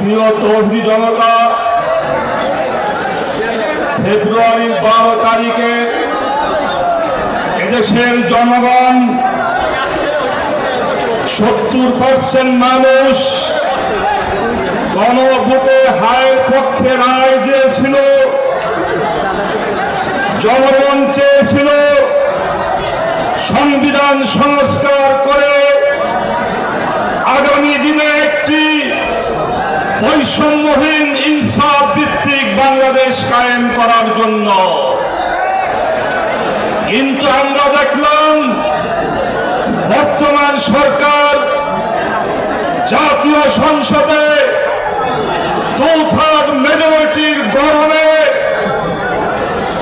প্রিয় তৌহিদি জনতা, ফেব্রুয়ারির 12 তারিখে এদেশের জনগণ 70% মানুষ গণভোটে হায়ের পক্ষে রায় দিয়েছিল। জনগণ চেয়েছিল সংবিধান সংস্কার করে আগামী দিনে একটি বৈষম্যহীন ইনসাফ ভিত্তিক বাংলাদেশ কায়েম করার জন্য। কিন্তু আমরা দেখলাম বর্তমান সরকার জাতীয় সংসদে 2/3 মেজরিটির গরমে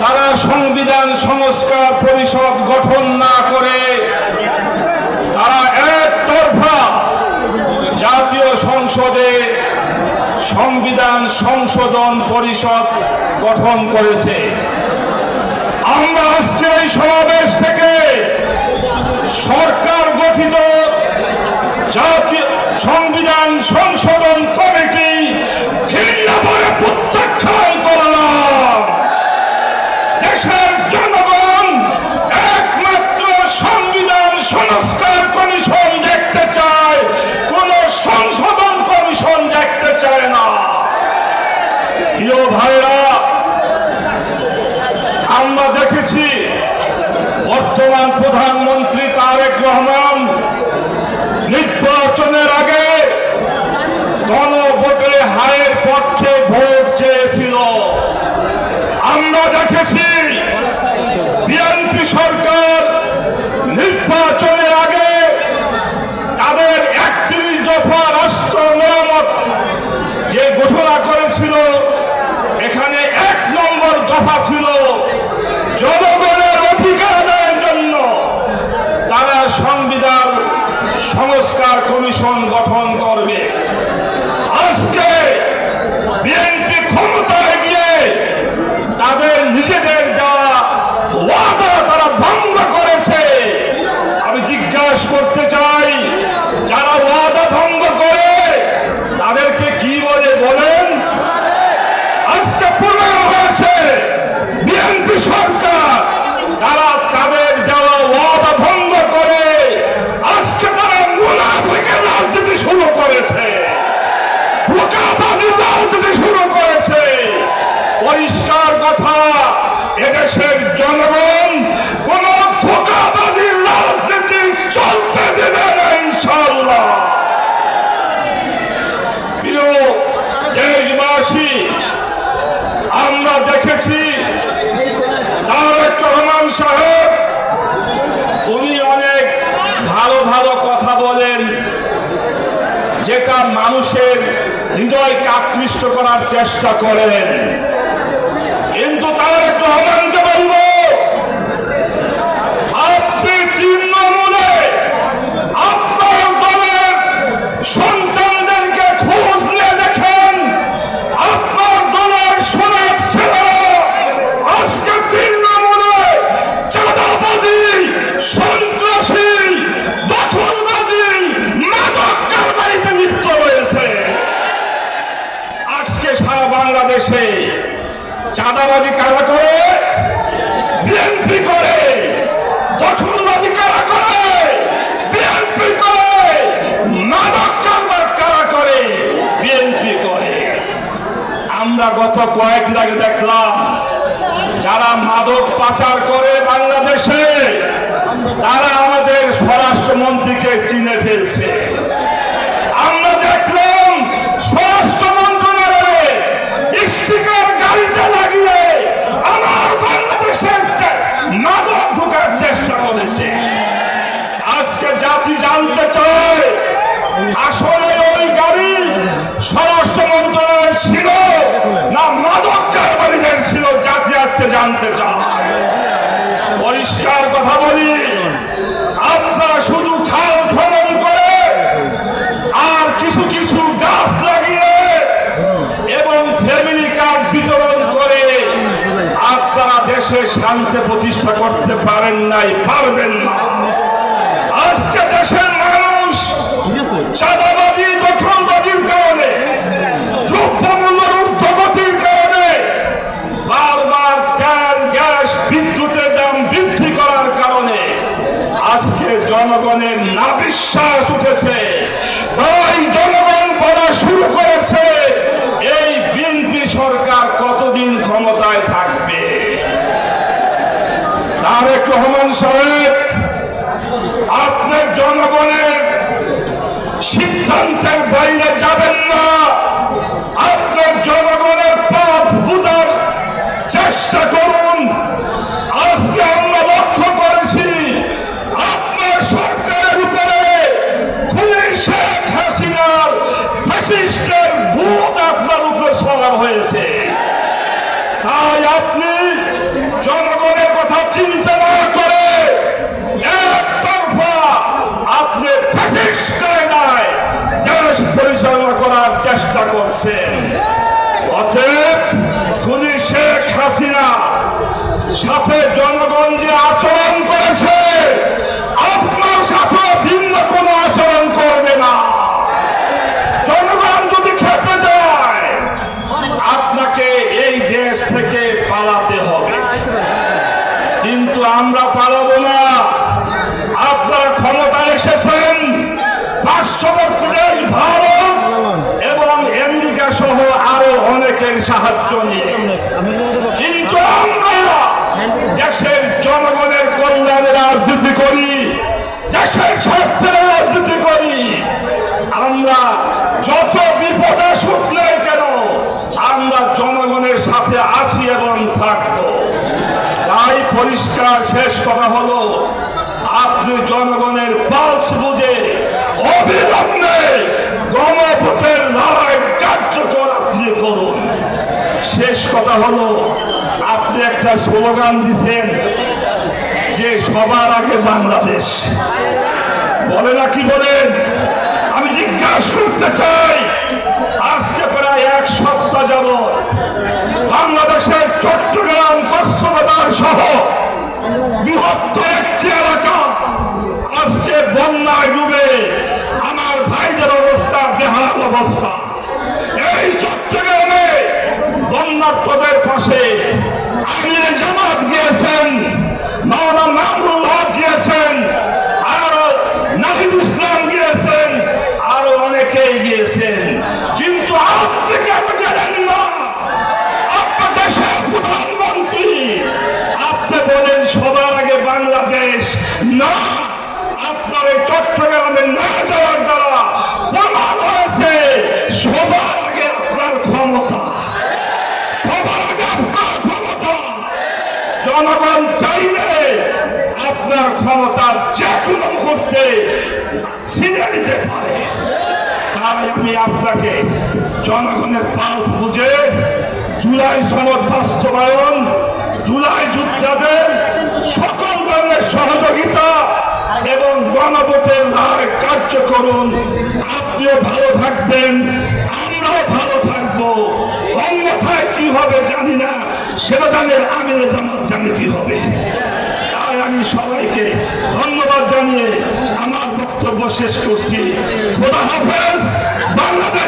তারা সংবিধান সংস্কার পরিষদ গঠন না করে তারা একতরফা জাতীয় সংসদে সংবিধান সংশোধন পরিষদ গঠন করেছে। আমরা আজকে এই সমাবেশ থেকে সরকার গঠিত জাতীয় সংবিধান সংশোধন কমিটি ঘৃণা করে প্রত্যাখ্যান করলাম। দেশের জনগণ একমাত্র সংবিধান সংস্কার কমিশন দেখতে চায়, কোন সংশোধন কমিশন দেখতে চায় না। প্রিয় ভাইরা, আমরা দেখেছি বর্তমান প্রধানমন্ত্রী তারেক রহমান নির্বাচনের আগে গণভোটে হায়ের পক্ষে ভোট চেয়েছিল। আমরা দেখেছি বিএনপি সরকার নির্বাচনের আগে তাদের 31 দফা রাষ্ট্র মেরামত যে ঘোষণা করেছিল, এখানে 1 নম্বর দফা ছিল জনগণের অধিকার আদায়ের জন্য তারা সংবিধান সংস্কার কমিশন গঠন করবে। আজকে বিএনপি ক্ষমতায় গিয়ে তাদের নিজেদের দেওয়া ওয়াদা তারা ভঙ্গ করেছে। আমি জিজ্ঞাসা করতে চাই, যারা ওয়াদা ভঙ্গ করে তাদেরকে কি বলে বলেন? আজকে প্রমাণ হয়েছে বিএনপি সরকার তারা তাদের দেওয়া ওয়াদা ভঙ্গ করে আজকে তারা মুনাফিকের রাজনীতি শুরু করেছে, ধোঁকাবাজির রাজনীতি শুরু করেছে। পরিষ্কার কথা, এদেশের জনগণ কোন ধোঁকাবাজির রাজনীতি চলতে দেবে না ইনশাআল্লাহ। প্রিয় দেশবাসী, আমরা দেখেছি তারেক রহমান সাহেব উনি অনেক ভালো ভালো কথা বলেন, যেটা মানুষের হৃদয়কে আকৃষ্ট করার চেষ্টা করেন। কিন্তু তারেক রহমানকে বলবো, আপনি তৃণমূলে আপনার দলের সন্তানদেরকে খোঁজ নিয়ে দেখেন, আপনার দলের সোনার ছেলেরা আজকে তৃণমূলে চাঁদাবাজি, সন্ত্রাসী, দখলবাজি, মাদক কারবারিতে লিপ্ত রয়েছে। আজকে সারা বাংলাদেশে চাঁদাবাজি কারা করে? বিএনপি করে। দখলবাজি কারা করে? বিএনপি করে। মাদক কারবার কারা করে? বিএনপি করে। আমরা গত কয়েকদিন আগে দেখলাম যারা মাদক পাচার করে বাংলাদেশে তারা আমাদের স্বরাষ্ট্রমন্ত্রীকে চিনে ফেলছে। আমরা দেখলাম স্বরাষ্ট্র মন্ত্রণালয়ে স্টিকার গাড়িতে লাগিয়ে আমার বাংলাদেশের মাদক ঢোকার চেষ্টা করেছে। আজকে জাতি জানতে চায় আসলে ওই গাড়ি স্বরাষ্ট্র মন্ত্রণালয় ছিল না মাদক কারবারিদের ছিল, জাতি আজকে জানতে চায়। পরিষ্কার কথা বলি, আপনারা শুধু খাল খনন করে আর কিছু কিছু গাছ লাগিয়ে এবং ফ্যামিলি কার্ড বিতরণ করে আপনারা দেশে শান্তি প্রতিষ্ঠা করতে পারেন নাই, পারবেন না। আজকে দেশের মানুষ চাঁদাবাজি, দখলবাজির কারণে রহমান সাহেব, আপনি জনগণের সিদ্ধান্তের বাইরে যাবেন না। আপনার জনগণের পথ বুঝার চেষ্টা করুন। আজকে আমরা লক্ষ্য করেছি আপনার সরকারের উপরে খুনি শেখ হাসিনার ফ্যাসিস্টের ভূত আপনার উপরে সওয়ার হয়েছে। তাই আপনি জনগণের কথা চিন্তা না করে একতরফা আপনি ফ্যাসিস্ট কায়দায় দেশ পরিচালনা করার চেষ্টা করছেন। অতএব খুনি শেখ হাসিনা সাথে জনগণ যে আচরণ করেছে আপনার সাথে ভিন্ন কোনো আচরণ করবে না। জনগণ যদি খেপে যায় আপনাকে এই দেশ থেকে পালাতে হবে, কিন্তু আমরা পালাবো না। আপনারা ক্ষমতায় এসেছেন পার্শ্ববর্তী দেশ ভারত এবং আমেরিকা সহ আরো অনেকের সাহায্য নিয়ে, কিন্তু আমরা দেশের জনগণের কল্যাণে রাজনীতি করি, দেশের স্বার্থে রাজনীতি করি। আমরা যত বিপদ আসুক না কেন আমরা জনগণের সাথে আছি এবং থাকবো। তাই পরিষ্কার শেষ কথা হলো, আপনি জনগণের পালস বুঝে অবিলম্বে গণভোটের রায় কার্যকর আপনি করুন। শেষ কথা হলো, আপনি একটা স্লোগান দিচ্ছেন যে সবার আগে বাংলাদেশ, বলে না কি বলেন? আমি জিজ্ঞাসা করতে চাই, আজকে প্রায় এক সপ্তাহ যাবত বাংলাদেশের চট্টগ্রাম কক্সবাজার সহ বৃহত্তর একটি এলাকা আজকে বন্যায় ডুবে আমার ভাইদের অবস্থা বেহাল অবস্থা। এই চট্টগ্রামে বন্যার্তদের পাশে আমিরে জামাত গিয়েছেন, মাওলানা মাহমুদুল হক গিয়েছেন, আরো নাহিদুল ইসলাম গিয়েছেন, আরো অনেকেই গিয়েছেন, কিন্তু আপনি কেন গেলেন না? আপনার দেশের প্রধানমন্ত্রী, আপনি বলেন সবার আগে বাংলাদেশ। না, আপনার এই চট্টগ্রামে না যাওয়ার দ্বারা প্রমাণ হয়েছে সবার আগে আপনার ক্ষমতা, সবার আগে আপনার ক্ষমতা। জনগণ চাইলে আপনার ক্ষমতার যে কোনো মুহূর্তে ছিনিয়ে নিতে পারে। তাই আমি আপনাকে জনগণের পালস বুঝে জুলাই সনদ বাস্তবায়ন, জুলাই যোদ্ধাদের সকল ধরনের সহযোগিতা এবং গণভোটের রায় কার্য করুন। আপনিও ভালো থাকবেন, আমরাও ভালো থাকবো। অন্যথায় কি হবে জানি না, সেটা জানেন আমিরে জামাত জানি কি হবে। তাই আমি সবাইকে ধন্যবাদ জানিয়ে আমার বক্তব্য শেষ করছি। খোদা হাফেজ। বাংলাদেশ